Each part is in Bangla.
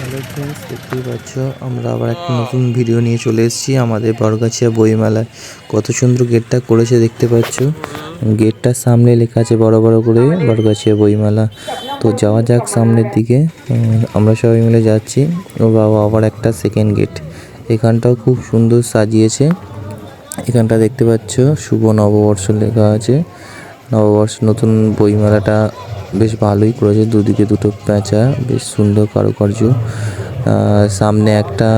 হ্যালো ফ্রেন্ডস, দেখতেই পাচ্ছ আমরা আবার একটা নতুন ভিডিও নিয়ে চলে এসেছি আমাদের বড়গাছিয়া বইমেলায়। কত সুন্দর গেটটা করেছে দেখতে পাচ্ছ। গেটটার সামনে লেখা আছে বড় বড় করে বড়গাছিয়া বইমেলা। তো যাওয়া যাক সামনের দিকে। আমরা সবাই মিলে যাচ্ছি। ও বাবা, আবার একটা সেকেন্ড গেট। এখানটাও খুব সুন্দর সাজিয়েছে। এখানটা দেখতে পাচ্ছ শুভ নববর্ষ লেখা আছে। নববর্ষ নতুন বইমেলাটা বেশ ভালোই করেছে, দুদিকে দুটো প্যাঁচা, বেশ সুন্দর কারুকার্য। সামনে একটা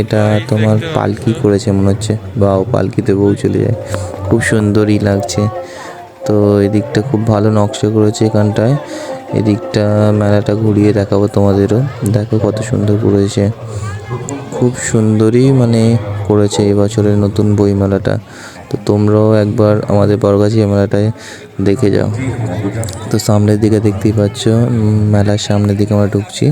এটা তোমার পালকি করেছে মনে হচ্ছে, বা পালকিতে বউ চলে যায়, খুব সুন্দরই লাগছে। তো এদিকটা খুব ভালো নকশা করেছে এখানটায়। এদিকটা মেলাটা ঘুরিয়ে দেখাবো তোমাদেরও, দেখো কত সুন্দর করেছে। খুব সুন্দরই করেছে এবছরের নতুন বইমেলাটা। তো তোমরাও একবার আমাদের বড়গাছিয়া মেলাটায় দেখে যাও। তো সামনের দিকে দেখতেই পাচ্ছ, মেলার সামনের দিকে আমরা ঢুকছি।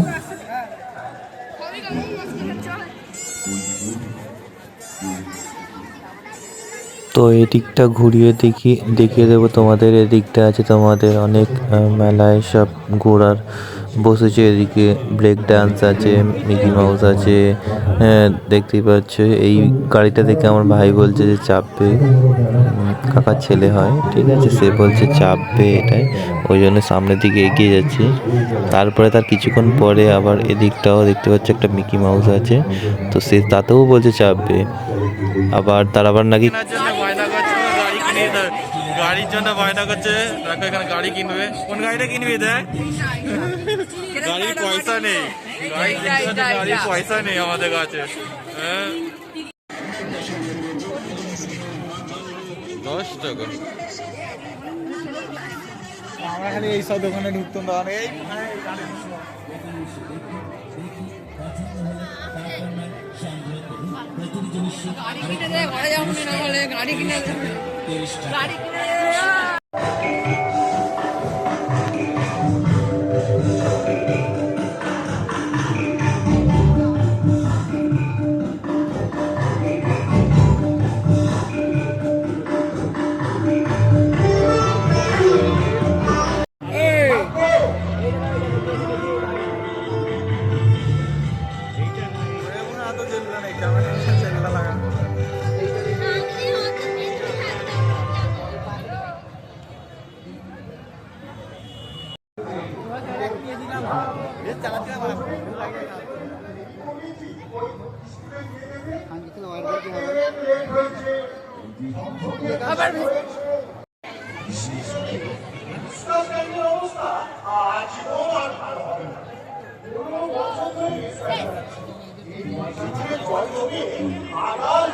তো এদিকটা ঘুরিয়ে দেখিয়ে দেবো তোমাদের। এদিকটা আছে তোমাদের অনেক মেলায় সব ঘোরার বসেছে। এদিকে ব্রেক ডান্স আছে, মিকি মাউস আছে। দেখতেই পাচ্ছ এই গাড়িটা দেখে আমার ভাই বলছে যে চাপবে, কাকার ছেলে হয়, ঠিক আছে, সে বলছে চাপবে এটাই, ওই জন্য সামনের দিকে এগিয়ে যাচ্ছি। তারপরে তার কিছুক্ষণ পরে আবার এদিকটাও দেখতে পাচ্ছ একটা মিকি মাউস আছে, তো সে তাতেও বলছে চাপবে। আবার তার আবার নাকি গাড়ির জন্য বায়না করছে, দেখো এখানে গাড়ি কিনবে। কোন গাড়িটা কিনবি? দেখ, গাড়ির পয়সা নেই, গাড়ির পয়সা নেই আমাদের কাছে। 10 টাকা। আমরা খালি এইসব দোকানে ঢুকতাম, তখন এই গাড়ি কিনে দে, ঘরে যাবো না বলে গাড়ি কিনে দে, গাড়ি কিনে দে। আবার